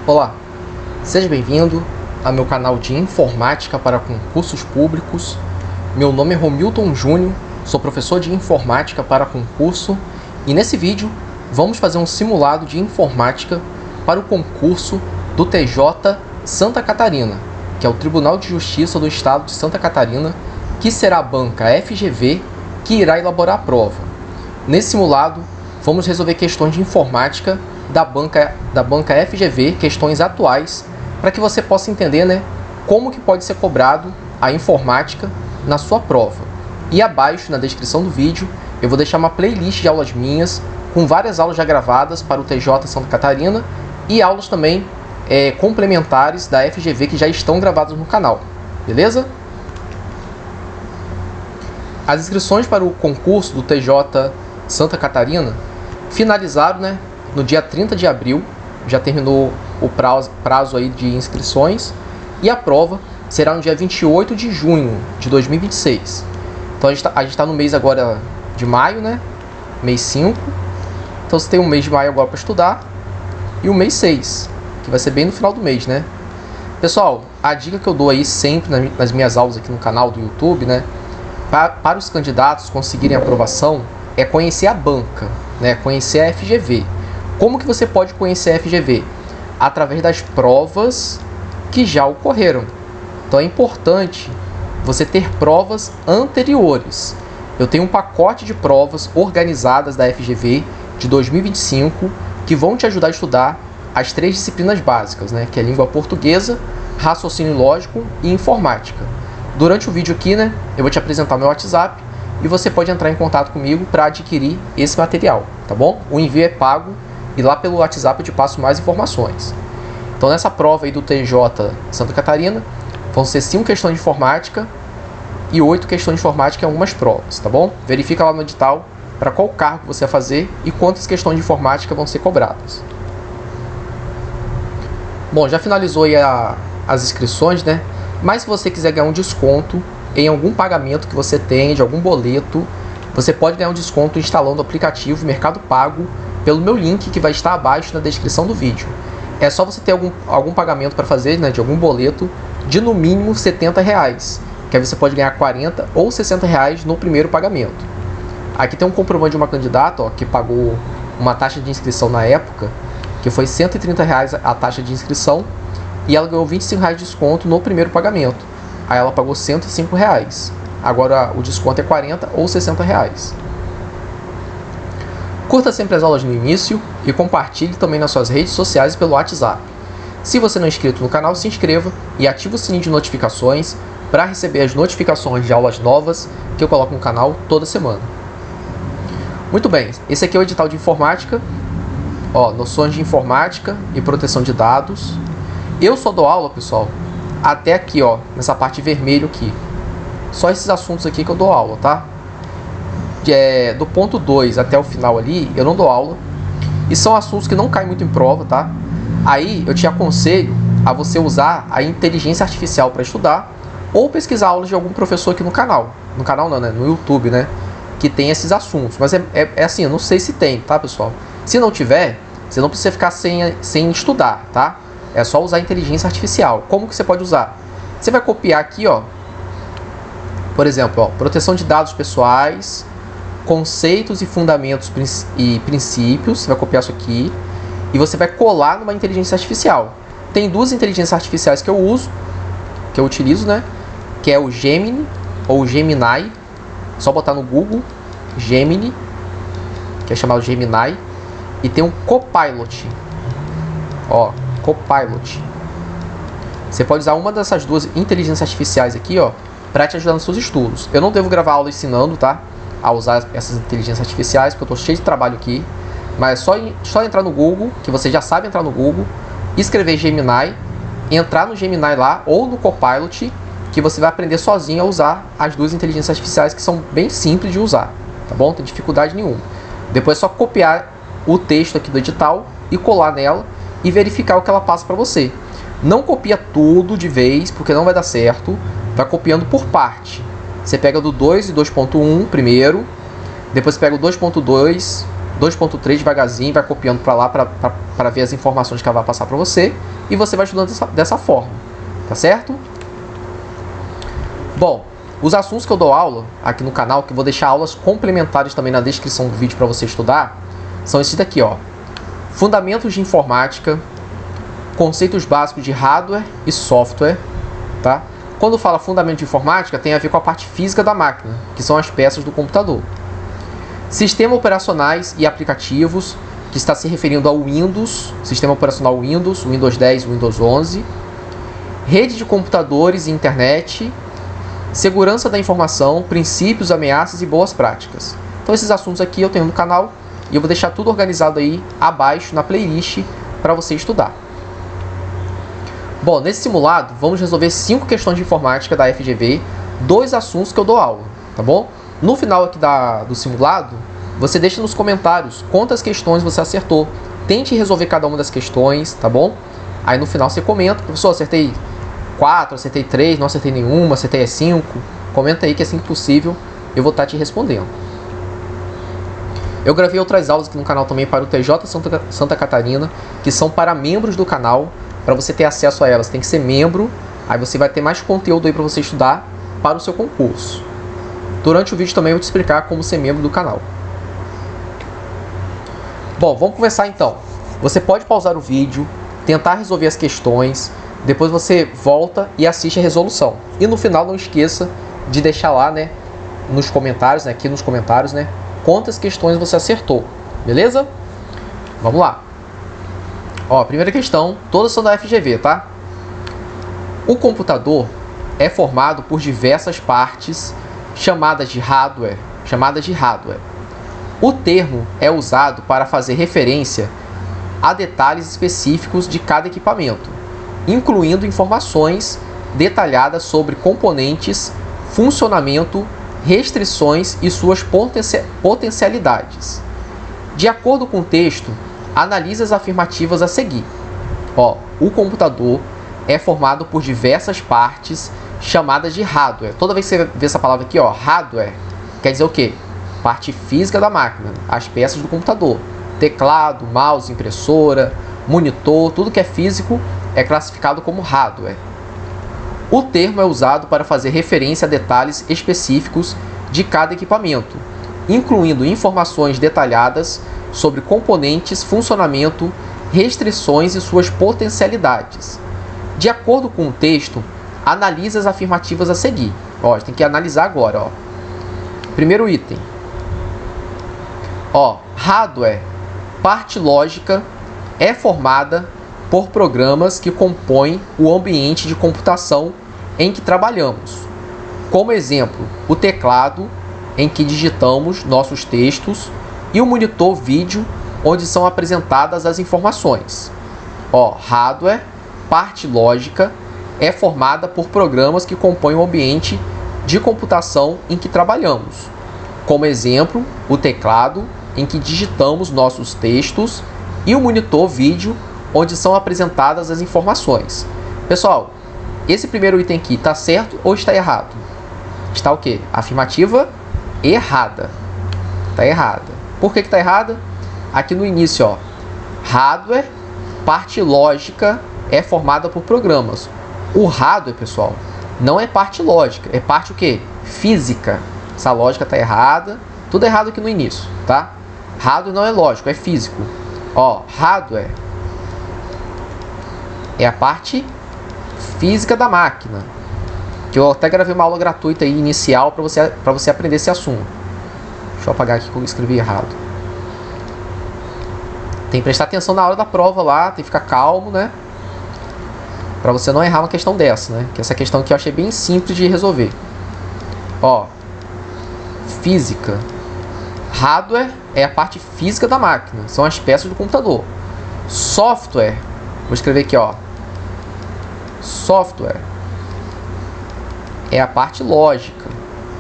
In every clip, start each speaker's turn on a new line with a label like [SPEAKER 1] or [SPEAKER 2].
[SPEAKER 1] Olá, seja bem-vindo ao meu canal de informática para concursos públicos. Meu nome é Romilton Júnior, sou professor de informática para concurso e nesse vídeo vamos fazer um simulado de informática para o concurso do TJ Santa Catarina, que é o Tribunal de Justiça do Estado de Santa Catarina, que será a banca FGV que irá elaborar a prova. Nesse simulado vamos resolver questões de informática da banca FGV, questões atuais, para que você possa entender, como que pode ser cobrado a informática na sua prova. E abaixo, na descrição do vídeo, eu vou deixar uma playlist de aulas minhas, com várias aulas já gravadas para o TJ Santa Catarina e aulas também complementares da FGV que já estão gravadas no canal, beleza? As inscrições para o concurso do TJ Santa Catarina finalizaram, no dia 30 de abril, já terminou o prazo aí de inscrições, e a prova será no dia 28 de junho de 2026. Então a gente está no mês agora de maio, mês 5. Então você tem um mês de maio agora para estudar e o mês 6, que vai ser bem no final do mês, Pessoal, a dica que eu dou aí sempre nas minhas aulas aqui no canal do YouTube, para os candidatos conseguirem aprovação, é conhecer a banca, conhecer a FGV. Como que você pode conhecer a FGV? Através das provas que já ocorreram. Então é importante você ter provas anteriores. Eu tenho um pacote de provas organizadas da FGV de 2025 que vão te ajudar a estudar as 3 disciplinas básicas, que é língua portuguesa, raciocínio lógico e informática. Durante o vídeo aqui, eu vou te apresentar meu WhatsApp e você pode entrar em contato comigo para adquirir esse material, tá bom? O envio é pago e lá pelo WhatsApp eu te passo mais informações. Então nessa prova aí do TJ Santa Catarina, vão ser 5 questões de informática e 8 questões de informática em algumas provas, tá bom? Verifica lá no edital para qual cargo você vai fazer e quantas questões de informática vão ser cobradas. Bom, já finalizou aí as inscrições, Mas se você quiser ganhar um desconto em algum pagamento que você tem, de algum boleto, você pode ganhar um desconto instalando o aplicativo Mercado Pago pelo meu link que vai estar abaixo na descrição do vídeo. É só você ter algum pagamento para fazer, de algum boleto, de no mínimo R$70, que aí você pode ganhar R$40 ou R$60 no primeiro pagamento. Aqui tem um comprovante de uma candidata, que pagou uma taxa de inscrição na época, que foi R$130 a taxa de inscrição, e ela ganhou R$25 de desconto no primeiro pagamento. Aí ela pagou R$105. Agora o desconto é R$40 ou R$60. Curta sempre as aulas no início e compartilhe também nas suas redes sociais e pelo WhatsApp. Se você não é inscrito no canal, se inscreva e ative o sininho de notificações para receber as notificações de aulas novas que eu coloco no canal toda semana. Muito bem, esse aqui é o edital de informática, noções de informática e proteção de dados. Eu só dou aula, pessoal, até aqui, nessa parte vermelha aqui. Só esses assuntos aqui que eu dou aula, tá? Do ponto 2 até o final ali, eu não dou aula. E são assuntos que não caem muito em prova, tá? Aí eu te aconselho a você usar a inteligência artificial para estudar ou pesquisar aulas de algum professor aqui no canal. No canal não, no YouTube, que tem esses assuntos. Mas é assim, eu não sei se tem, tá, pessoal? Se não tiver, você não precisa ficar sem estudar, tá? É só usar a inteligência artificial. Como que você pode usar? Você vai copiar aqui, por exemplo, proteção de dados pessoais, conceitos e fundamentos e princípios. Você vai copiar isso aqui e você vai colar numa inteligência artificial. Tem 2 inteligências artificiais que eu utilizo, que é o Gemini ou Gemini. Só botar no Google Gemini, que é chamado Gemini, e tem um Copilot. Copilot. Você pode usar uma dessas 2 inteligências artificiais aqui, para te ajudar nos seus estudos. Eu não devo gravar aula ensinando, a usar essas inteligências artificiais, porque eu estou cheio de trabalho aqui. Mas é só entrar no Google, que você já sabe entrar no Google, escrever Gemini, entrar no Gemini lá, ou no Copilot, que você vai aprender sozinho a usar as 2 inteligências artificiais, que são bem simples de usar, tá bom? Não tem dificuldade nenhuma. Depois é só copiar o texto aqui do edital e colar nela e verificar o que ela passa para você. Não copia tudo de vez, porque não vai dar certo. Vai copiando por parte. Você pega do 2 e 2.1 primeiro, depois pega o 2.2, 2.3 devagarzinho, vai copiando para lá para ver as informações que ela vai passar para você. E você vai estudando dessa forma, tá certo? Bom, os assuntos que eu dou aula aqui no canal, que eu vou deixar aulas complementares também na descrição do vídeo para você estudar, são esses daqui, ó. Fundamentos de informática, conceitos básicos de hardware e software, tá? Quando fala fundamento de informática, tem a ver com a parte física da máquina, que são as peças do computador. Sistemas operacionais e aplicativos, que está se referindo ao Windows, sistema operacional Windows, Windows 10, Windows 11. Rede de computadores e internet, segurança da informação, princípios, ameaças e boas práticas. Então esses assuntos aqui eu tenho no canal e eu vou deixar tudo organizado aí abaixo na playlist para você estudar. Bom, nesse simulado vamos resolver 5 questões de informática da FGV, 2 assuntos que eu dou aula, tá bom? No final aqui do simulado, você deixa nos comentários quantas questões você acertou. Tente resolver cada uma das questões, tá bom? Aí no final você comenta, professor, acertei 4, acertei 3, não acertei nenhuma, acertei 5. Comenta aí que assim que possível eu vou estar te respondendo. Eu gravei outras aulas aqui no canal também para o TJ Santa Catarina, que são para membros do canal. Para você ter acesso a elas, tem que ser membro. Aí você vai ter mais conteúdo aí para você estudar para o seu concurso. Durante o vídeo também eu vou te explicar como ser membro do canal. Bom, vamos começar então. Você pode pausar o vídeo, tentar resolver as questões, depois você volta e assiste a resolução. E no final não esqueça de deixar lá, né, nos comentários, né, aqui nos comentários, né, quantas questões você acertou, beleza? Vamos lá. Ó, primeira questão, todas são da FGV, tá? O computador é formado por diversas partes chamadas de hardware. O termo é usado para fazer referência a detalhes específicos de cada equipamento, incluindo informações detalhadas sobre componentes, funcionamento, restrições e suas potencialidades. De acordo com o texto, analise as afirmativas a seguir. Ó, o computador é formado por diversas partes chamadas de hardware. Toda vez que você vê essa palavra aqui, ó, hardware, quer dizer o quê? Parte física da máquina, as peças do computador. Teclado, mouse, impressora, monitor, tudo que é físico é classificado como hardware. O termo é usado para fazer referência a detalhes específicos de cada equipamento, incluindo informações detalhadas sobre componentes, funcionamento, restrições e suas potencialidades. De acordo com o texto, analise as afirmativas a seguir. Ó, a gente tem que analisar agora, ó. Primeiro item. Ó, hardware, parte lógica, é formada por programas que compõem o ambiente de computação em que trabalhamos. Como exemplo, o teclado, em que digitamos nossos textos, e o monitor vídeo, onde são apresentadas as informações. Ó, hardware, parte lógica, é formada por programas que compõem o ambiente de computação em que trabalhamos. Como exemplo, o teclado, em que digitamos nossos textos, e o monitor vídeo, onde são apresentadas as informações. Pessoal, esse primeiro item aqui está certo ou está errado? Está o quê? Afirmativa errada. Está errada. Por que está errada? Aqui no início, ó, hardware, parte lógica, é formada por programas. O hardware, pessoal, não é parte lógica, é parte o quê? Física. Essa lógica está errada. Tudo errado aqui no início, tá? Hardware não é lógico, é físico. Ó, hardware é a parte física da máquina. Que eu até gravei uma aula gratuita aí, inicial, para você aprender esse assunto. Deixa eu apagar aqui que eu escrevi errado. Tem que prestar atenção na hora da prova lá, tem que ficar calmo, né? Para você não errar uma questão dessa, né? Que essa questão aqui eu achei bem simples de resolver. Ó, física. Hardware é a parte física da máquina, são as peças do computador. Software, vou escrever aqui, ó. Software é a parte lógica,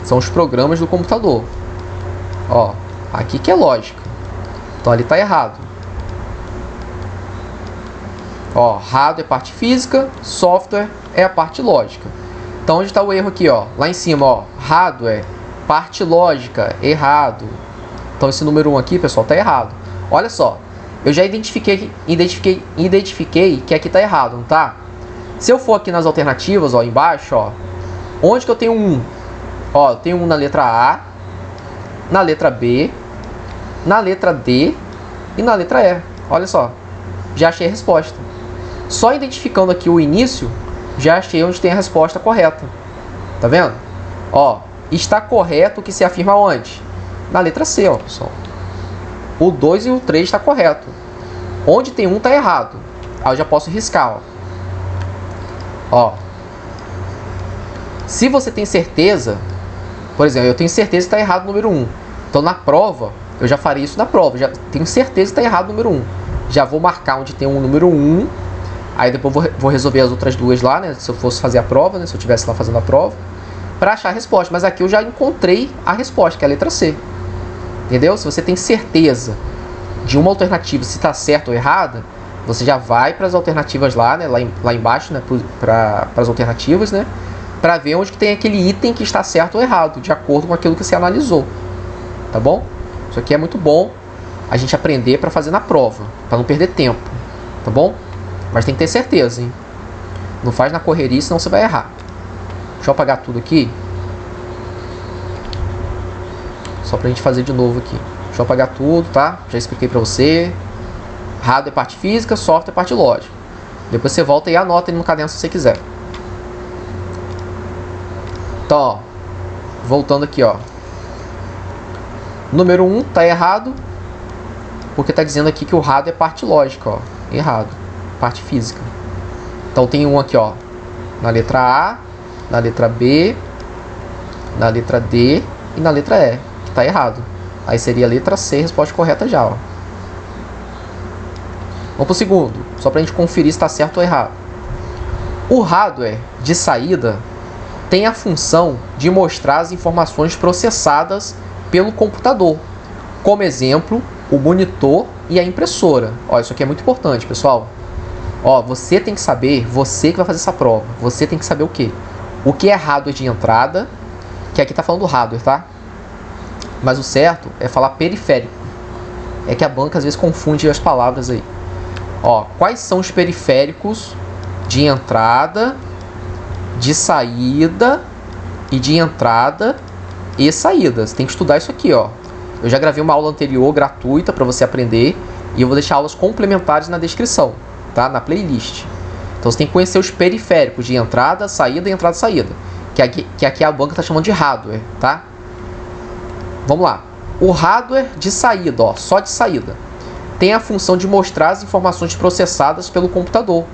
[SPEAKER 1] são os programas do computador. Ó, aqui que é lógica, então ali está errado. Ó, hardware é parte física, software é a parte lógica. Então onde está o erro aqui, ó? Lá em cima, ó, hardware, parte lógica, errado. Então esse número 1 aqui, pessoal, tá errado. Olha só, eu já identifiquei que aqui tá errado, não tá? Se eu for aqui nas alternativas, ó, embaixo, ó, onde que eu tenho 1? Ó, eu tenho 1 na letra A, na letra B, na letra D e na letra E. Olha só, já achei a resposta. Só identificando aqui o início, já achei onde tem a resposta correta. Tá vendo? Ó, está correto o que se afirma onde? Na letra C, ó, pessoal. O 2 e o 3 está correto. Onde tem 1 está errado. Aí eu já posso riscar, ó. Se você tem certeza, por exemplo, eu tenho certeza que está errado o número 1. Então na prova, eu já farei isso na prova. Já tenho certeza que está errado o número 1. Já vou marcar onde tem um número 1. Aí depois vou resolver as outras duas lá, né? Se eu fosse fazer a prova, né? Se eu estivesse lá fazendo a prova, para achar a resposta. Mas aqui eu já encontrei a resposta, que é a letra C. Entendeu? Se você tem certeza de uma alternativa, se está certa ou errada, você já vai para as alternativas lá, né? Lá embaixo, né? Para as alternativas, né? Para ver onde que tem aquele item que está certo ou errado, de acordo com aquilo que você analisou. Tá bom? Isso aqui é muito bom a gente aprender para fazer na prova, para não perder tempo. Tá bom? Mas tem que ter certeza, hein? Não faz na correria, senão você vai errar. Deixa eu apagar tudo aqui. Só pra gente fazer de novo aqui. Deixa eu apagar tudo, tá? Já expliquei pra você. Hardware é parte física, software é parte lógica. Depois você volta e anota aí no caderno se você quiser. Então, ó. Voltando aqui, ó. Número 1 tá errado. Porque tá dizendo aqui que o hardware é parte lógica, ó. Errado. Parte física. Então tem um aqui, ó, na letra A, na letra B, na letra D e na letra E, que está errado. Aí seria a letra C, a resposta correta já, ó. Vamos para o segundo, só para a gente conferir se está certo ou errado. O hardware de saída tem a função de mostrar as informações processadas pelo computador. Como exemplo, o monitor e a impressora. Ó, isso aqui é muito importante, pessoal. Ó, você tem que saber, você que vai fazer essa prova, você tem que saber o quê? O que é hardware de entrada, que aqui tá falando hardware, tá? Mas o certo é falar periférico. É que a banca às vezes confunde as palavras aí. Ó, quais são os periféricos de entrada, de saída e de entrada e saída? Você tem que estudar isso aqui, ó. Eu já gravei uma aula anterior gratuita para você aprender e eu vou deixar aulas complementares na descrição. Tá? Na playlist. Então você tem que conhecer os periféricos de entrada, saída e entrada e saída. Que aqui a banca está chamando de hardware, tá? Vamos lá. O hardware de saída, ó, só de saída, tem a função de mostrar as informações processadas pelo computador.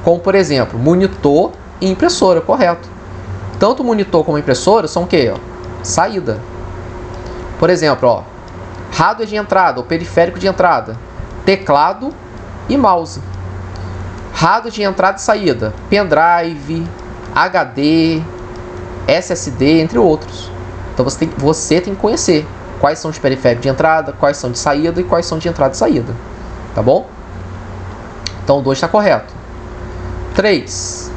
[SPEAKER 1] Como, por exemplo, monitor e impressora, correto. Tanto o monitor como a impressora são o quê? Ó? Saída. Por exemplo, ó, hardware de entrada, ou periférico de entrada, teclado e mouse. Hardware de entrada e saída, pendrive, HD, SSD, entre outros. Então você tem que conhecer quais são os periféricos de entrada, quais são de saída e quais são de entrada e saída. Tá bom? Então o 2 está correto. 3.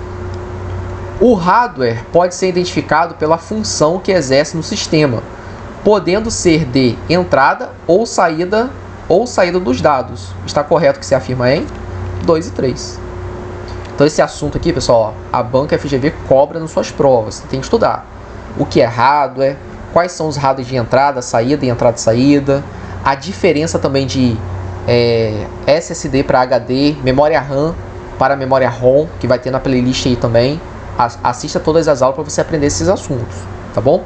[SPEAKER 1] O hardware pode ser identificado pela função que exerce no sistema, podendo ser de entrada ou saída dos dados. Está correto o que se afirma em 2 e 3. Então esse assunto aqui, pessoal, ó, a banca FGV cobra nas suas provas. Você tem que estudar o que é hardware, quais são os hardwares de entrada, saída e entrada e saída, a diferença também de SSD para HD, memória RAM para memória ROM, que vai ter na playlist aí também. Assista todas as aulas para você aprender esses assuntos, tá bom?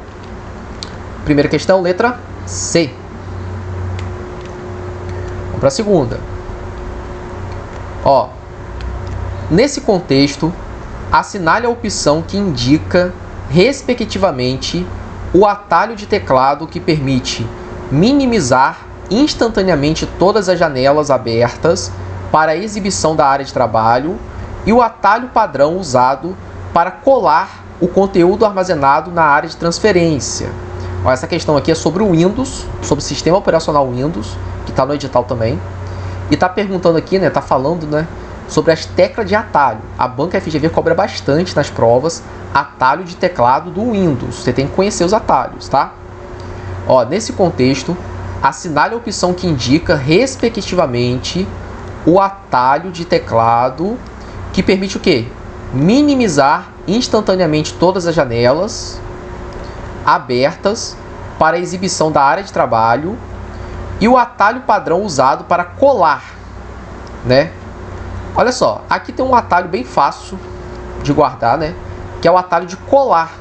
[SPEAKER 1] Primeira questão, letra C. Vamos para a segunda. Ó, nesse contexto, assinale a opção que indica, respectivamente, o atalho de teclado que permite minimizar instantaneamente todas as janelas abertas para a exibição da área de trabalho e o atalho padrão usado para colar o conteúdo armazenado na área de transferência. Ó, essa questão aqui é sobre o Windows, sobre o sistema operacional Windows, que está no edital também. E está perguntando aqui, né, está falando, né, sobre as teclas de atalho. A banca FGV cobra bastante nas provas atalho de teclado do Windows. Você tem que conhecer os atalhos, tá? Ó, nesse contexto, Assinale a opção que indica, respectivamente, o atalho de teclado que permite o quê? Minimizar instantaneamente todas as janelas abertas para a exibição da área de trabalho e o atalho padrão usado para colar, né? Olha só, aqui tem um atalho bem fácil de guardar, né? Que é o atalho de colar.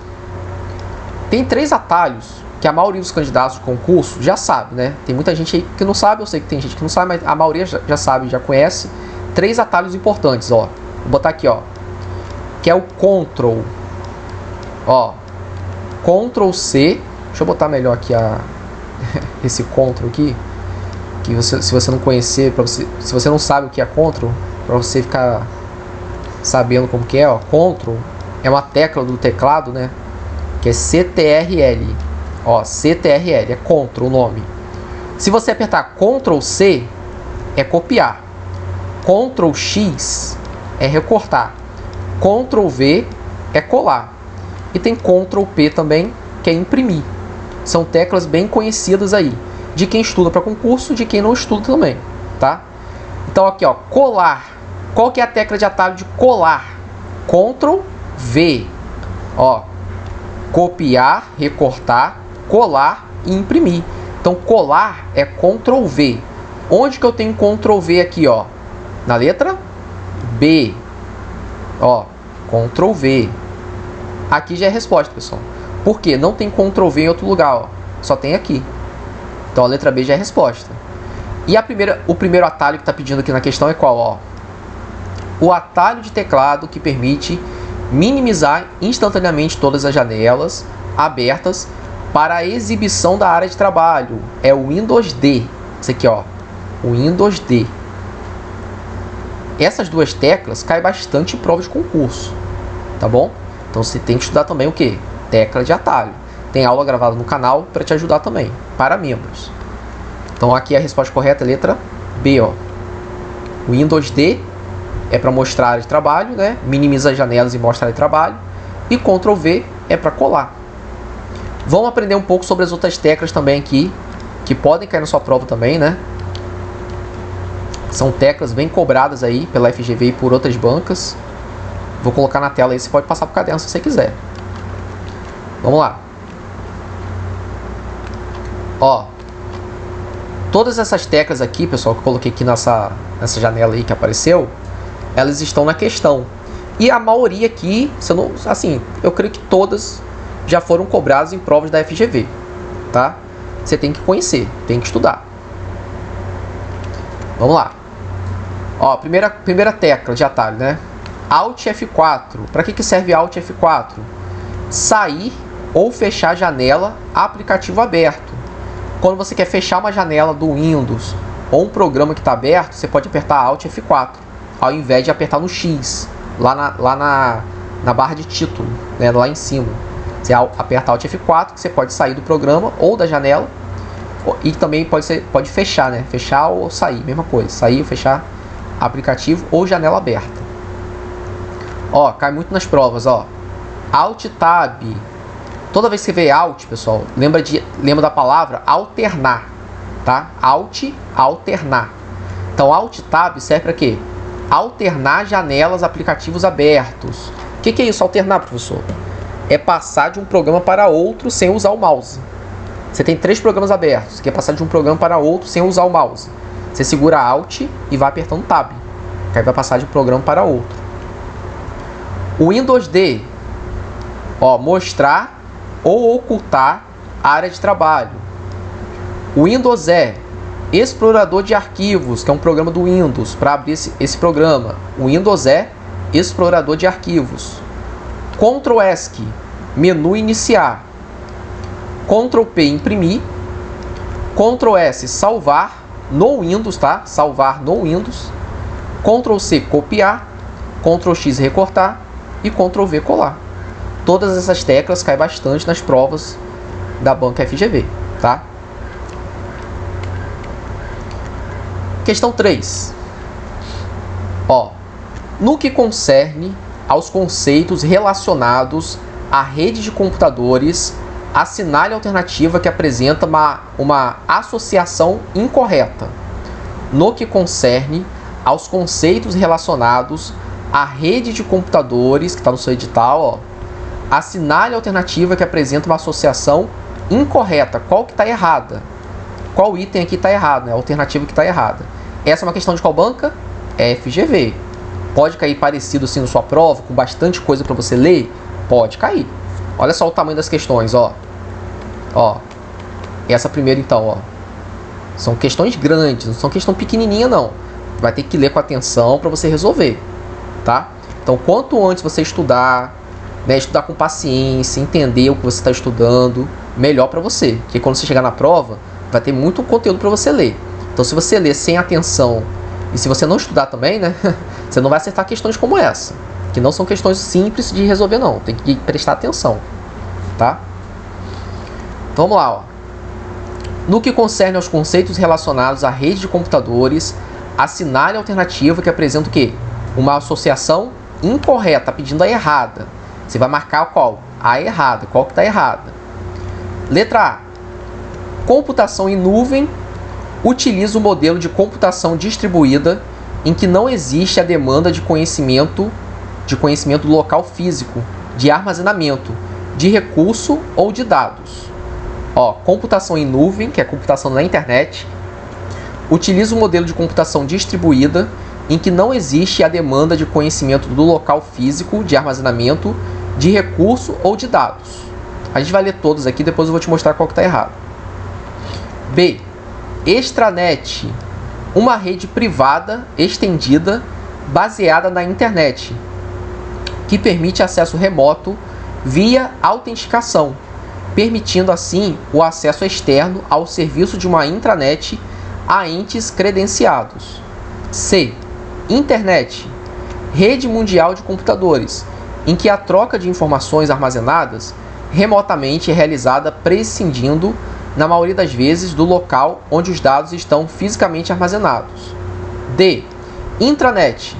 [SPEAKER 1] Tem 3 atalhos que a maioria dos candidatos de concurso já sabe, né? Tem muita gente aí que não sabe, eu sei que tem gente que não sabe, mas a maioria já sabe, já conhece. 3 atalhos importantes, ó. Vou botar aqui, ó. Que é o Ctrl. Ó. Ctrl C. Deixa eu botar melhor aqui esse Ctrl aqui. Que se você não conhecer, se você não sabe o que é Ctrl, para você ficar sabendo como que é, ó. Ctrl é uma tecla do teclado, né? Que é CTRL. Ó, CTRL, é Ctrl o nome. Se você apertar Ctrl C, é copiar. Ctrl X é recortar. Ctrl V é colar. E tem Ctrl P também, que é imprimir. São teclas bem conhecidas aí, de quem estuda para concurso, de quem não estuda também, tá? Então aqui, ó, colar. Qual que é a tecla de atalho de colar? Ctrl V. Ó, copiar, recortar, colar e imprimir. Então colar é Ctrl V. Onde que eu tenho Ctrl V aqui, ó? Na letra B. Ó, Ctrl V. Aqui já é a resposta, pessoal. Por quê? Não tem Ctrl V em outro lugar, ó. Só tem aqui. Então a letra B já é a resposta. E o primeiro atalho que está pedindo aqui na questão é qual, ó? O atalho de teclado que permite minimizar instantaneamente todas as janelas abertas para a exibição da área de trabalho. É o Windows D. Isso aqui, ó. O Windows D. Essas 2 teclas caem bastante em prova de concurso. Tá bom? Então você tem que estudar também o quê? Tecla de atalho. Tem aula gravada no canal para te ajudar também, para membros. Então aqui a resposta correta é a letra B, ó. O Windows D é para mostrar a área de trabalho, né? Minimiza as janelas e mostra a área de trabalho. E Ctrl V é para colar. Vamos aprender um pouco sobre as outras teclas também aqui, que podem cair na sua prova também, né? São teclas bem cobradas aí pela FGV e por outras bancas. Vou colocar na tela aí, você pode passar para o caderno se você quiser. Vamos lá. Ó, todas essas teclas aqui, pessoal, que eu coloquei aqui nessa janela aí que apareceu, elas estão na questão. E a maioria aqui, assim, eu creio que todas já foram cobradas em provas da FGV, tá? Você tem que conhecer, tem que estudar. Vamos lá. Ó, primeira tecla de atalho, né? Alt F4. Para que serve Alt F4? Sair ou fechar a janela aplicativo aberto. Quando você quer fechar uma janela do Windows ou um programa que está aberto, você pode apertar Alt F4, ao invés de apertar no X, lá na barra de título, né, lá em cima. Você aperta Alt F4, que você pode sair do programa ou da janela, e também pode fechar, né? Fechar ou sair, mesma coisa. Sair ou fechar aplicativo ou janela aberta. Ó, cai muito nas provas, ó. Alt Tab. Toda vez que você vê Alt, pessoal, lembra da palavra alternar, tá? Alt, alternar. Então, Alt Tab serve para quê? Alternar janelas, aplicativos abertos. O que é isso, alternar, professor? É passar de um programa para outro sem usar o mouse. Você tem 3 programas abertos, você quer passar de um programa para outro sem usar o mouse. Você segura Alt e vai apertando Tab, que aí vai passar de um programa para outro. O Windows D, ó, mostrar ou ocultar a área de trabalho. O Windows E, explorador de arquivos, que é um programa do Windows, para abrir esse programa. O Windows E, explorador de arquivos. Ctrl ESC, menu iniciar. Ctrl P, imprimir. Ctrl S, salvar no Windows, tá? Salvar no Windows. Ctrl C, copiar. Ctrl X, recortar. E Ctrl V, colar. Todas essas teclas caem bastante nas provas da banca FGV, tá? Questão 3. Ó, no que concerne aos conceitos relacionados à rede de computadores, assinale a alternativa que apresenta uma associação incorreta no que concerne aos conceitos relacionados à rede de computadores, que está no seu edital, ó. Assinale a alternativa que apresenta uma associação incorreta. Qual que está errada? Qual item aqui está errado, né? A alternativa que está errada. Essa é uma questão de qual banca? FGV. Pode cair parecido assim na sua prova, com bastante coisa para você ler? Pode cair. Olha só o tamanho das questões, ó. Ó. Essa primeira então, ó. São questões grandes, não são questão pequenininha não. Vai ter que ler com atenção para você resolver, tá? Então, quanto antes você estudar, né, estudar com paciência, entender o que você está estudando, melhor para você. Porque quando você chegar na prova, vai ter muito conteúdo para você ler. Então, se você ler sem atenção e se você não estudar também, né, você não vai acertar questões como essa, que não são questões simples de resolver não. Tem que prestar atenção, tá? Então, vamos lá, ó. No que concerne aos conceitos relacionados à rede de computadores, assinale a alternativa que apresenta o quê? Uma associação incorreta, tá pedindo a errada. Você vai marcar qual? A errada. Qual que está errada? Letra A. Computação em nuvem utiliza o modelo de computação distribuída em que não existe a demanda de conhecimento do local físico, de armazenamento, de recurso ou de dados. Ó, computação em nuvem, que é computação na internet, utiliza o modelo de computação distribuída em que não existe a demanda de conhecimento do local físico, de armazenamento, de recurso ou de dados. A gente vai ler todos aqui, depois eu vou te mostrar qual que está errado. B. Extranet, uma rede privada estendida baseada na internet, que permite acesso remoto via autenticação, permitindo assim o acesso externo ao serviço de uma intranet a entes credenciados. C. Internet, rede mundial de computadores, em que a troca de informações armazenadas remotamente é realizada prescindindo, na maioria das vezes, do local onde os dados estão fisicamente armazenados. D. Intranet,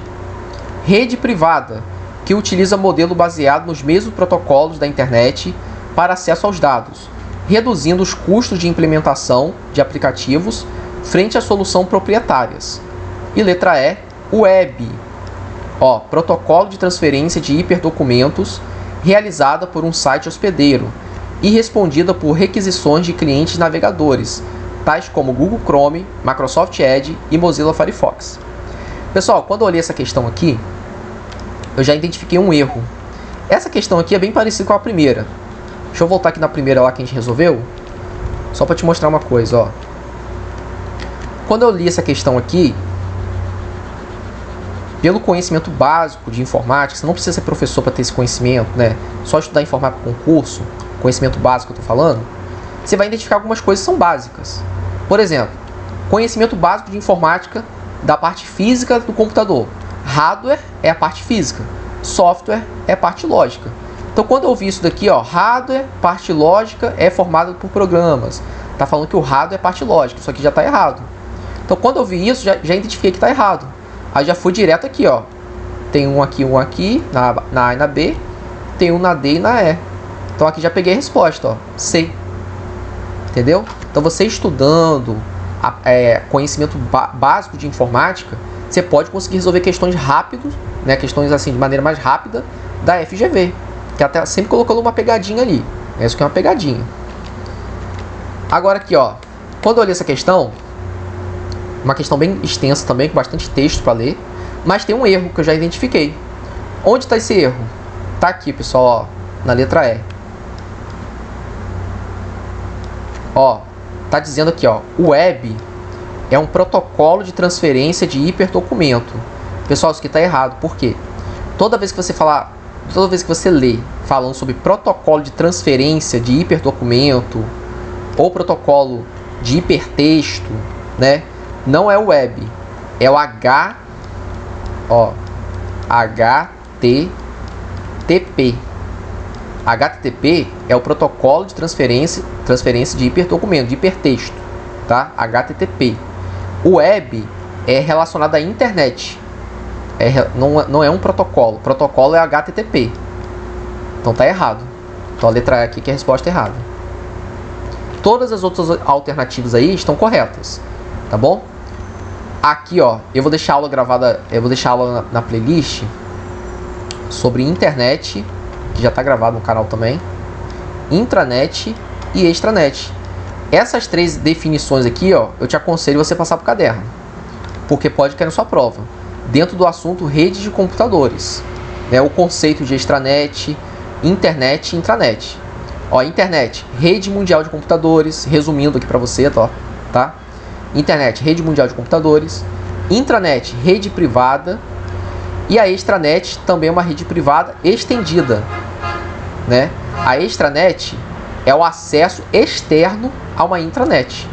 [SPEAKER 1] rede privada, que utiliza modelo baseado nos mesmos protocolos da internet para acesso aos dados, reduzindo os custos de implementação de aplicativos frente a soluções proprietárias. E letra E, web, ó, protocolo de transferência de hiperdocumentos realizada por um site hospedeiro e respondida por requisições de clientes navegadores, tais como Google Chrome, Microsoft Edge e Mozilla Firefox. Pessoal, quando eu olhei essa questão aqui, eu já identifiquei um erro. Essa questão aqui é bem parecida com a primeira. Deixa eu voltar aqui na primeira lá que a gente resolveu, só para te mostrar uma coisa, ó. Quando eu li essa questão aqui, pelo conhecimento básico de informática, você não precisa ser professor para ter esse conhecimento, né? Só estudar informática para concurso, conhecimento básico que eu estou falando, você vai identificar algumas coisas que são básicas. Por exemplo, conhecimento básico de informática da parte física do computador. Hardware é a parte física, software é a parte lógica. Então, quando eu vi isso daqui, ó, hardware, parte lógica é formada por programas. Tá falando que o hardware é parte lógica, isso aqui já está errado. Então, quando eu vi isso, já identifiquei que está errado. Aí já fui direto aqui, ó. Tem um aqui, na A e na B. Tem um na D e na E. Então, aqui já peguei a resposta, ó, C. Entendeu? Então, você estudando conhecimento básico de informática, você pode conseguir resolver questões rápidas, né, questões assim de maneira mais rápida da FGV. Que até sempre colocando uma pegadinha ali. Isso aqui é uma pegadinha. Agora aqui, ó. Quando eu olhei essa questão, uma questão bem extensa também, com bastante texto para ler, mas tem um erro que eu já identifiquei. Onde está esse erro? Tá aqui, pessoal, ó, na letra E. Ó, tá dizendo aqui, ó, o web é um protocolo de transferência de hiperdocumento. Pessoal, isso aqui tá errado. Por quê? Toda vez que você lê falando sobre protocolo de transferência de hiperdocumento ou protocolo de hipertexto, né? Não é o web, é o HTTP. HTTP é o protocolo de transferência de hiperdocumento, de hipertexto, tá? HTTP. O web é relacionado à internet. Não é um protocolo. Protocolo é HTTP. Então tá errado. Então a letra E aqui que é a resposta errada. Todas as outras alternativas aí estão corretas, tá bom? Aqui, ó, eu vou deixar a aula gravada, eu vou deixar a aula na playlist sobre internet, que já está gravado no canal também, intranet e extranet. Essas três definições aqui, ó, eu te aconselho você passar para o caderno, porque pode cair na sua prova, dentro do assunto rede de computadores, né, o conceito de extranet, internet e intranet. Ó, internet, rede mundial de computadores, resumindo aqui para você, tá? Internet, rede mundial de computadores. Intranet, rede privada. E a extranet também é uma rede privada estendida, né? A extranet é o acesso externo a uma intranet.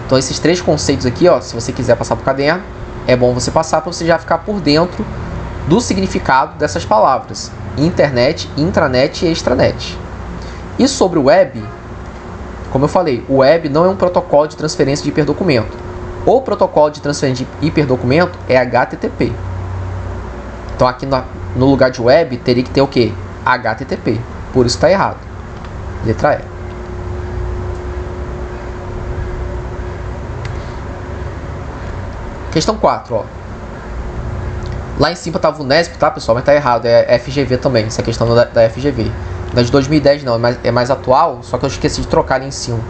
[SPEAKER 1] Então esses três conceitos aqui, ó, se você quiser passar para o caderno, é bom você passar para você já ficar por dentro do significado dessas palavras: internet, intranet e extranet. E sobre o web, como eu falei, o web não é um protocolo de transferência de hiperdocumento. O protocolo de transferência de hiperdocumento é HTTP. Então aqui no lugar de web teria que ter o quê? HTTP. Por isso está errado. Letra E. Questão 4, ó. Lá em cima estava o Unesp, tá, pessoal? Mas tá errado, é FGV também, essa questão da FGV. Na de 2010 não, é mais atual, só que eu esqueci de trocar ali em cima.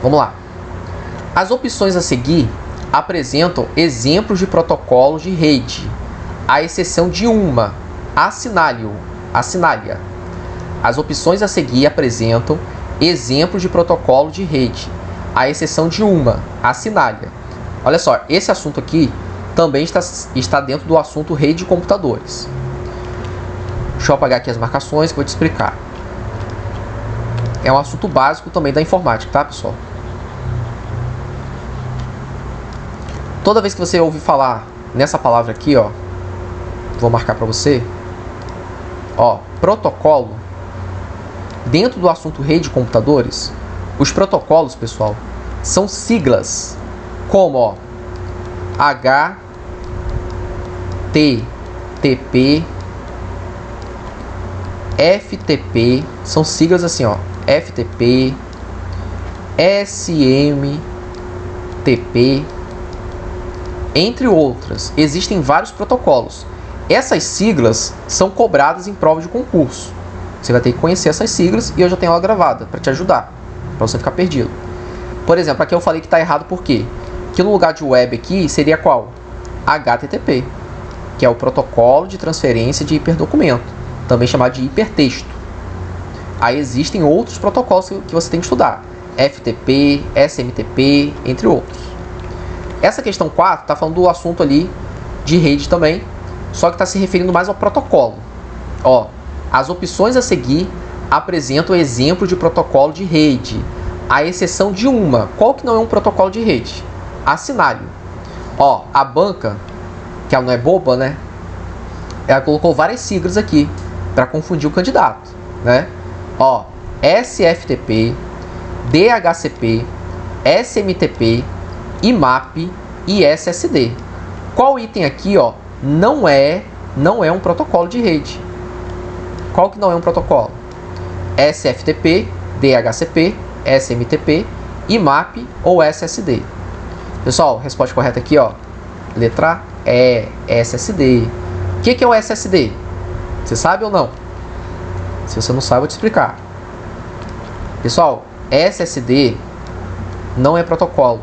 [SPEAKER 1] Vamos lá. As opções a seguir apresentam exemplos de protocolos de rede, à exceção de uma. Assinale-a. As opções a seguir apresentam exemplos de protocolo de rede, à exceção de uma. Assinale-a. Olha só, esse assunto aqui também está dentro do assunto rede de computadores. Deixa eu apagar aqui as marcações que eu vou te explicar. É um assunto básico também da informática, tá, pessoal? Toda vez que você ouvir falar nessa palavra aqui, ó, vou marcar para você, ó, protocolo, dentro do assunto rede de computadores, os protocolos, pessoal, são siglas como, ó, HTTP, FTP, são siglas assim, ó, FTP, SMTP, entre outras. Existem vários protocolos. Essas siglas são cobradas em prova de concurso. Você vai ter que conhecer essas siglas e eu já tenho ela gravada para te ajudar, para você ficar perdido. Por exemplo, aqui eu falei que está errado por quê? Que no lugar de web aqui seria qual? HTTP, que é o protocolo de transferência de hiperdocumento, também chamado de hipertexto. Aí existem outros protocolos que você tem que estudar: FTP, SMTP, entre outros. Essa questão 4 está falando do assunto ali de rede também, só que está se referindo mais ao protocolo. Ó, as opções a seguir apresentam exemplo de protocolo de rede, à exceção de uma. Qual que não é um protocolo de rede? Assinale. Ó, a banca, que ela não é boba, né? Ela colocou várias siglas aqui para confundir o candidato, né? Ó, SFTP, DHCP, SMTP, IMAP e SSD. Qual item aqui, ó, não é um protocolo de rede? Qual que não é um protocolo? SFTP, DHCP, SMTP, IMAP ou SSD. Pessoal, resposta correta aqui, ó, letra E, SSD. O que é o SSD? Você sabe ou não? Se você não sabe, eu vou te explicar. Pessoal, SSD não é protocolo.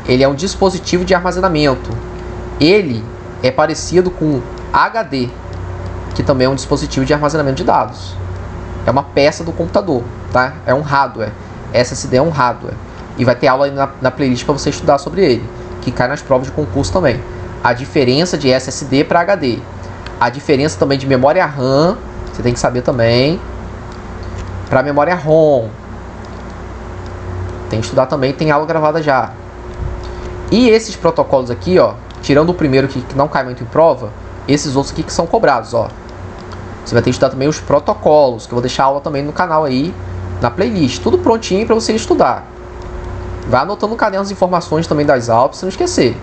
[SPEAKER 1] Ele é um dispositivo de armazenamento. Ele é parecido com HD, que também é um dispositivo de armazenamento de dados. É uma peça do computador, tá? É um hardware. SSD é um hardware. E vai ter aula aí na playlist para você estudar sobre ele, que cai nas provas de concurso também. A diferença de SSD para HD. A diferença também de memória RAM, você tem que saber também, para memória ROM. Tem que estudar também, tem aula gravada já. E esses protocolos aqui, ó, tirando o primeiro que não cai muito em prova, esses outros aqui que são cobrados, ó. Você vai ter que estudar também os protocolos, que eu vou deixar aula também no canal aí, na playlist. Tudo prontinho para você estudar. Vai anotando no caderno as informações também das aulas, pra você não esquecer.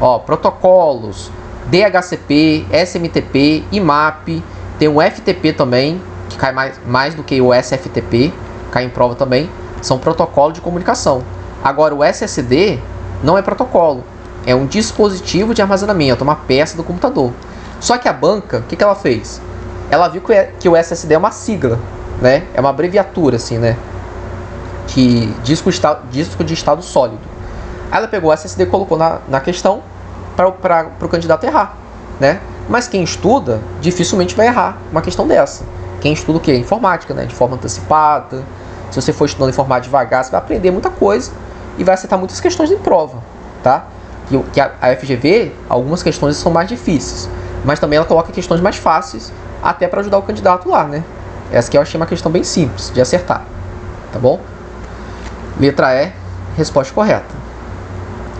[SPEAKER 1] Ó, protocolos, DHCP, SMTP, IMAP, tem um FTP também, que cai mais do que o SFTP, cai em prova também, são protocolos de comunicação. Agora, o SSD não é protocolo, é um dispositivo de armazenamento, uma peça do computador. Só que a banca, o que ela fez? Ela viu que o SSD é uma sigla, né? É uma abreviatura, assim, né? Que disco de estado sólido. Aí ela pegou o SSD e colocou na questão para o candidato errar, né? Mas quem estuda dificilmente vai errar uma questão dessa. Quem estuda o quê? Informática, né? De forma antecipada. Se você for estudando informática devagar, você vai aprender muita coisa e vai acertar muitas questões em prova, tá? Que a FGV, algumas questões são mais difíceis, mas também ela coloca questões mais fáceis, até para ajudar o candidato lá, né? Essa aqui eu achei uma questão bem simples de acertar, tá bom? Letra E, resposta correta.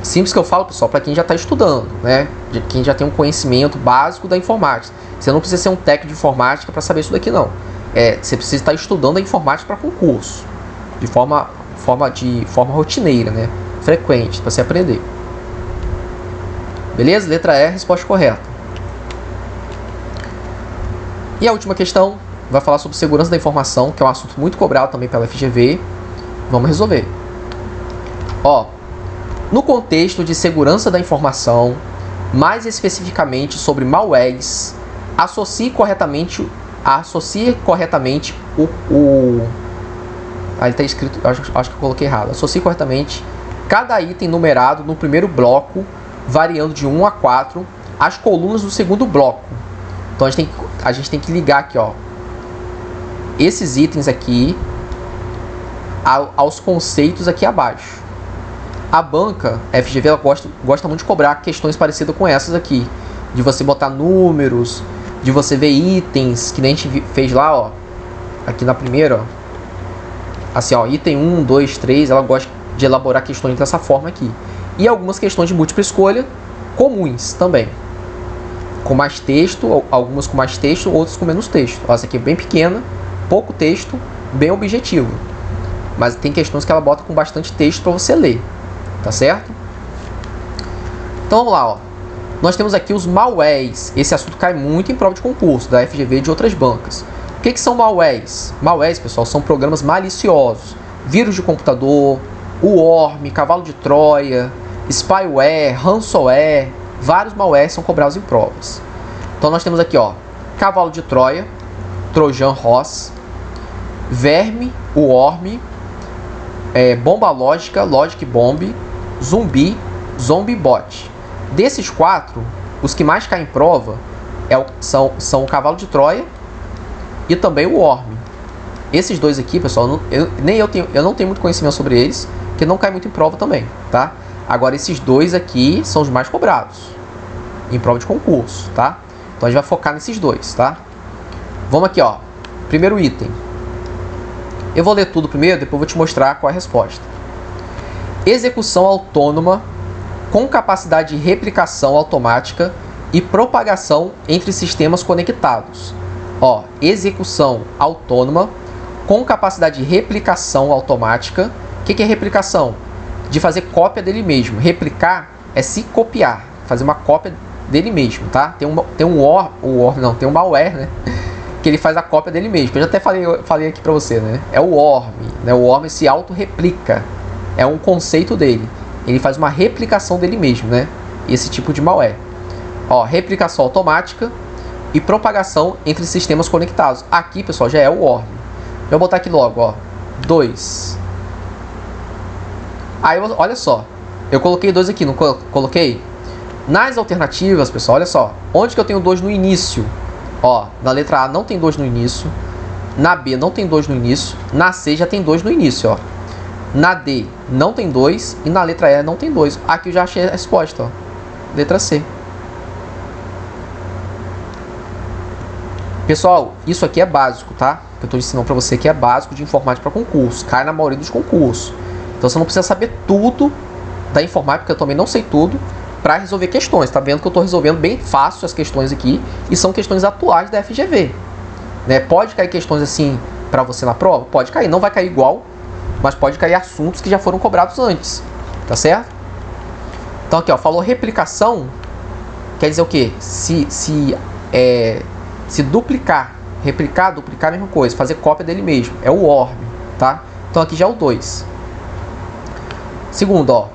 [SPEAKER 1] Simples que eu falo, pessoal, para quem já está estudando, né? De quem já tem um conhecimento básico da informática. Você não precisa ser um técnico de informática para saber isso daqui, não. Você precisa estar estudando a informática para concurso, de forma rotineira, né? Frequente, para você aprender. Beleza? Letra E, resposta correta. E a última questão vai falar sobre segurança da informação, que é um assunto muito cobrado também pela FGV. Vamos resolver. Ó, no contexto de segurança da informação, mais especificamente sobre malwares, associe corretamente aí está escrito, acho que eu coloquei errado. Associe corretamente cada item numerado no primeiro bloco, variando de 1 a 4, as colunas do segundo bloco. Então a gente tem que ligar aqui, ó, esses itens aqui aos conceitos aqui abaixo. A banca, a FGV, ela gosta muito de cobrar questões parecidas com essas aqui, de você botar números, de você ver itens, que nem a gente fez lá, ó, aqui na primeira, ó, assim, ó, item 1, 2, 3, ela gosta de elaborar questões dessa forma aqui. E algumas questões de múltipla escolha comuns também, com mais texto, algumas com mais texto, outras com menos texto. Ó, essa aqui é bem pequena, pouco texto, bem objetivo. Mas tem questões que ela bota com bastante texto para você ler, tá certo? Então vamos lá, ó. Nós temos aqui os malwares. Esse assunto cai muito em prova de concurso da FGV e de outras bancas. O que são malwares? Malwares, pessoal, são programas maliciosos. Vírus de computador, o worm, cavalo de Troia, spyware, ransomware, vários malwares são cobrados em provas. Então nós temos aqui, ó, cavalo de Troia, Trojan Horse, verme, o worm, bomba lógica, logic bomb, zumbi, zombie bot. Desses 4, os que mais caem em prova são o cavalo de Troia e também o worm. Esses dois aqui, pessoal, eu não tenho muito conhecimento sobre eles, que não cai muito em prova também, tá? Agora esses dois aqui são os mais cobrados em prova de concurso, tá? Então a gente vai focar nesses dois, tá? Vamos aqui, ó. Primeiro item. Eu vou ler tudo primeiro, depois vou te mostrar qual é a resposta. Execução autônoma com capacidade de replicação automática e propagação entre sistemas conectados. Ó, execução autônoma com capacidade de replicação automática. O que é replicação? De fazer cópia dele mesmo. Replicar é se copiar, fazer uma cópia dele mesmo, tá? Tem um malware, né? Que ele faz a cópia dele mesmo. Eu já até falei aqui pra você, né? É o worm, né? O worm se auto-replica. É um conceito dele. Ele faz uma replicação dele mesmo, né? Esse tipo de malware. Ó, replicação automática e propagação entre sistemas conectados. Aqui, pessoal, já é o worm. Eu vou botar aqui logo, ó. 2. Aí, olha só. Eu coloquei 2 aqui, não coloquei? Nas alternativas, pessoal, olha só. Onde que eu tenho 2 no início? Ó, na letra A não tem 2 no início. Na B não tem 2 no início. Na C já tem 2 no início, ó. Na D não tem 2 e na letra E não tem 2. Aqui eu já achei a resposta, ó. Letra C. Pessoal, isso aqui é básico, tá? Que eu estou ensinando para você que é básico de informática para concurso. Cai na maioria dos concursos. Então você não precisa saber tudo da informática, porque eu também não sei tudo, para resolver questões. Tá vendo que eu estou resolvendo bem fácil as questões aqui e são questões atuais da FGV. Né? Pode cair questões assim para você na prova? Pode cair. Não vai cair igual, mas pode cair assuntos que já foram cobrados antes, tá certo? Então aqui, ó, falou replicação, quer dizer o quê? Se duplicar, replicar, duplicar a mesma coisa, fazer cópia dele mesmo, é o worm. tá? Então aqui já é o 2. Segundo, ó,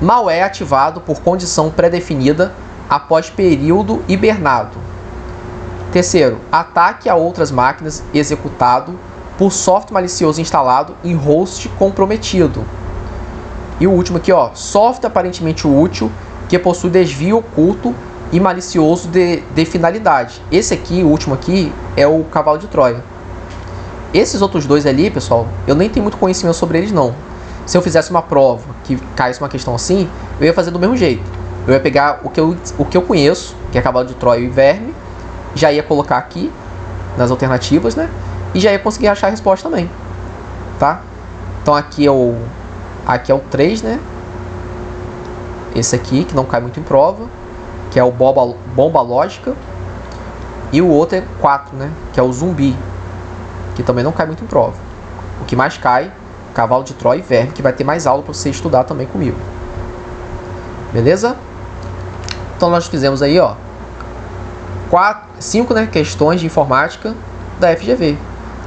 [SPEAKER 1] mal é ativado por condição pré-definida após período hibernado. Terceiro, ataque a outras máquinas executado por software malicioso instalado em host comprometido. E o último aqui, ó, software aparentemente útil que possui desvio oculto e malicioso de finalidade. Esse aqui, o último aqui, é o cavalo de Troia. Esses outros dois ali, pessoal, eu nem tenho muito conhecimento sobre eles não. Se eu fizesse uma prova que caísse uma questão assim, eu ia fazer do mesmo jeito. Eu ia pegar o que eu conheço, que é cavalo de Troia e verme, já ia colocar aqui nas alternativas, né? E já ia conseguir achar a resposta também, tá? Então aqui é o 3, né? Esse aqui, que não cai muito em prova, que é o bomba lógica. E o outro é 4, né? Que é o zumbi, que também não cai muito em prova. O que mais cai, cavalo de Troia e verme, que vai ter mais aula para você estudar também comigo. Beleza? Então nós fizemos aí, ó, 5, né, questões de informática da FGV.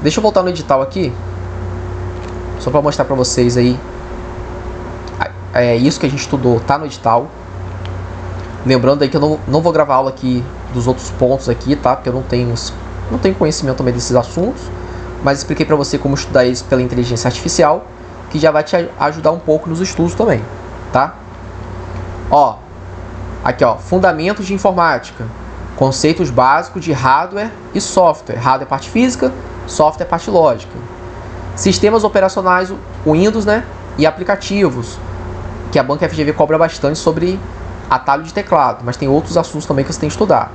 [SPEAKER 1] Deixa eu voltar no edital aqui, só para mostrar para vocês aí. Isso que a gente estudou tá no edital. Lembrando aí que eu não vou gravar aula aqui dos outros pontos aqui, tá? Porque eu não tenho conhecimento também desses assuntos, mas expliquei para você como estudar isso pela inteligência artificial, que já vai te ajudar um pouco nos estudos também, tá? Ó, aqui ó, fundamentos de informática, conceitos básicos de hardware e software. Hardware é parte física, software é parte lógica. Sistemas operacionais, o Windows, né? E aplicativos, que a banca FGV cobra bastante sobre atalho de teclado, mas tem outros assuntos também que você tem que estudar.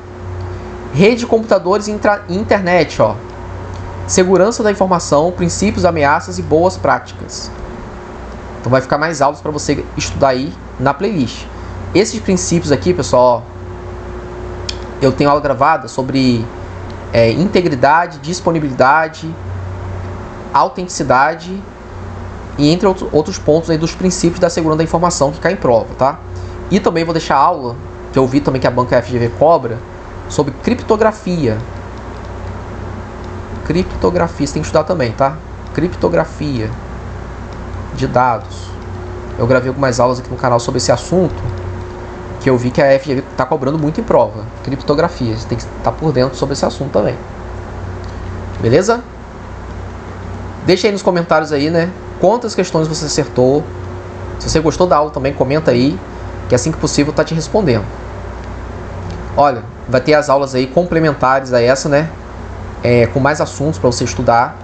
[SPEAKER 1] Rede de computadores e internet, ó. Segurança da informação, princípios, ameaças e boas práticas. Então vai ficar mais aulas para você estudar aí na playlist. Esses princípios aqui, pessoal, ó, eu tenho aula gravada sobre integridade, disponibilidade, autenticidade e entre outros pontos aí dos princípios da segurança da informação que cai em prova, tá? E também vou deixar aula, que eu vi também que a banca FGV cobra, sobre criptografia. Criptografia, você tem que estudar também, tá? Criptografia de dados. Eu gravei algumas aulas aqui no canal sobre esse assunto, que eu vi que a FGV está cobrando muito em prova. Criptografia, você tem que estar por dentro sobre esse assunto também. Beleza? Deixa aí nos comentários aí, né? Quantas questões você acertou. Se você gostou da aula também, comenta aí, que assim que possível tá te respondendo. Olha, vai ter as aulas aí complementares a essa, né? Com mais assuntos para você estudar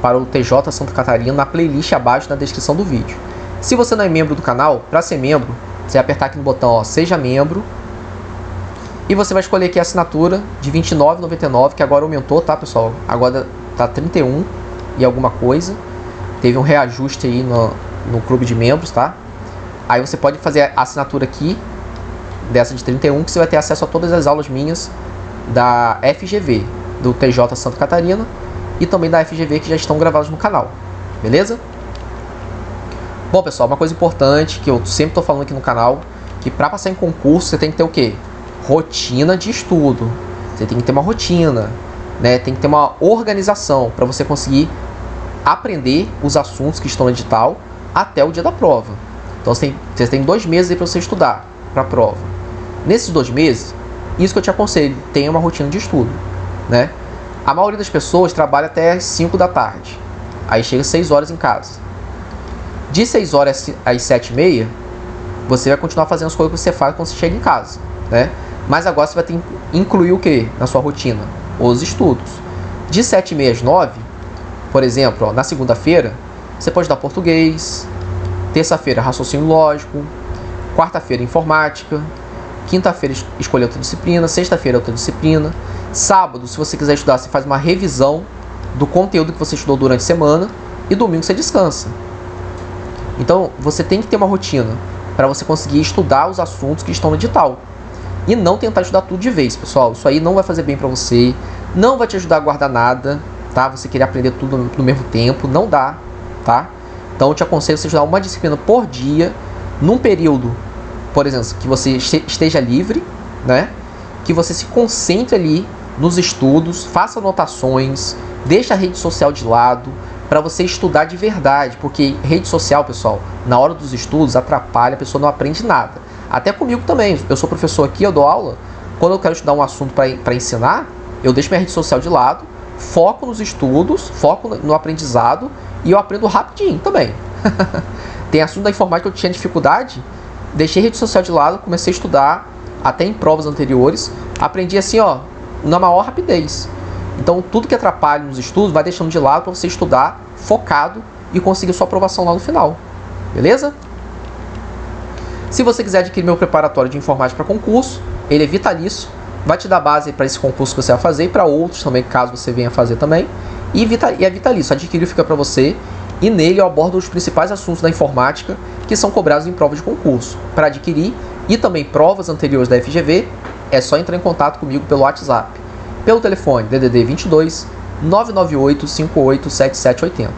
[SPEAKER 1] para o TJ Santa Catarina na playlist abaixo na descrição do vídeo. Se você não é membro do canal, para ser membro, você vai apertar aqui no botão, ó, seja membro, e você vai escolher aqui a assinatura de R$ 29,99, que agora aumentou, tá, pessoal? Agora tá 31 e alguma coisa. Teve um reajuste aí no clube de membros, tá? Aí você pode fazer a assinatura aqui, dessa de 31, que você vai ter acesso a todas as aulas minhas da FGV, do TJ Santa Catarina, e também da FGV que já estão gravadas no canal, beleza? Bom, pessoal, uma coisa importante que eu sempre estou falando aqui no canal, que para passar em concurso você tem que ter o quê? Rotina de estudo. Você tem que ter uma rotina, né? Tem que ter uma organização para você conseguir aprender os assuntos que estão no edital até o dia da prova. Então você tem 2 meses aí para você estudar para a prova. Nesses 2 meses, isso que eu te aconselho, tenha uma rotina de estudo, né? A maioria das pessoas trabalha até às 5 da tarde, aí chega às 6 horas em casa. De 6 horas às 7h30, você vai continuar fazendo as coisas que você faz quando você chega em casa, né? Mas agora você vai ter que incluir o que na sua rotina? Os estudos. De 7h30 às 9h, por exemplo, ó, na segunda-feira, você pode dar português, terça-feira raciocínio lógico, quarta-feira informática, quinta-feira escolher outra disciplina, sexta-feira outra disciplina, sábado, se você quiser estudar, você faz uma revisão do conteúdo que você estudou durante a semana e domingo você descansa. Então, você tem que ter uma rotina para você conseguir estudar os assuntos que estão no edital. E não tentar estudar tudo de vez, pessoal. Isso aí não vai fazer bem para você, não vai te ajudar a guardar nada, tá? Você querer aprender tudo no mesmo tempo, não dá, tá? Então, eu te aconselho a você estudar uma disciplina por dia, num período, por exemplo, que você esteja livre, né? Que você se concentre ali nos estudos, faça anotações, deixe a rede social de lado, para você estudar de verdade, porque rede social, pessoal, na hora dos estudos atrapalha, a pessoa não aprende nada. Até comigo também, eu sou professor aqui, eu dou aula, quando eu quero estudar um assunto para ensinar, eu deixo minha rede social de lado, foco nos estudos, foco no aprendizado e eu aprendo rapidinho também. Tem assunto da informática que eu tinha dificuldade, deixei a rede social de lado, comecei a estudar, até em provas anteriores, aprendi assim, ó, na maior rapidez. Então, tudo que atrapalha nos estudos, vai deixando de lado para você estudar focado e conseguir sua aprovação lá no final. Beleza? Se você quiser adquirir meu preparatório de informática para concurso, ele é vitalício, vai te dar base para esse concurso que você vai fazer e para outros também, caso você venha fazer também. E é vitalício, adquirir fica para você. E nele eu abordo os principais assuntos da informática que são cobrados em prova de concurso. Para adquirir e também provas anteriores da FGV, é só entrar em contato comigo pelo WhatsApp. Pelo telefone DDD 22 998 58 7780.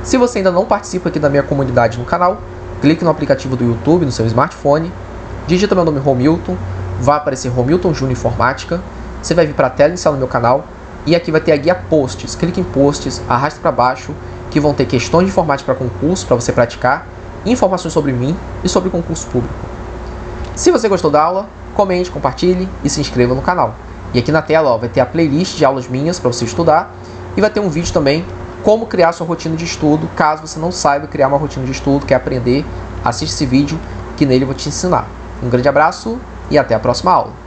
[SPEAKER 1] Se você ainda não participa aqui da minha comunidade no canal, clique no aplicativo do YouTube no seu smartphone, digita meu nome Romilton, vai aparecer Romilton Júnior Informática, você vai vir para a tela inicial no meu canal e aqui vai ter a guia Posts. Clique em Posts, arrasta para baixo, que vão ter questões de informática para concurso, para você praticar, informações sobre mim e sobre concurso público. Se você gostou da aula, comente, compartilhe e se inscreva no canal. E aqui na tela, ó, vai ter a playlist de aulas minhas para você estudar e vai ter um vídeo também como criar sua rotina de estudo, caso você não saiba criar uma rotina de estudo, quer aprender, assiste esse vídeo que nele eu vou te ensinar. Um grande abraço e até a próxima aula.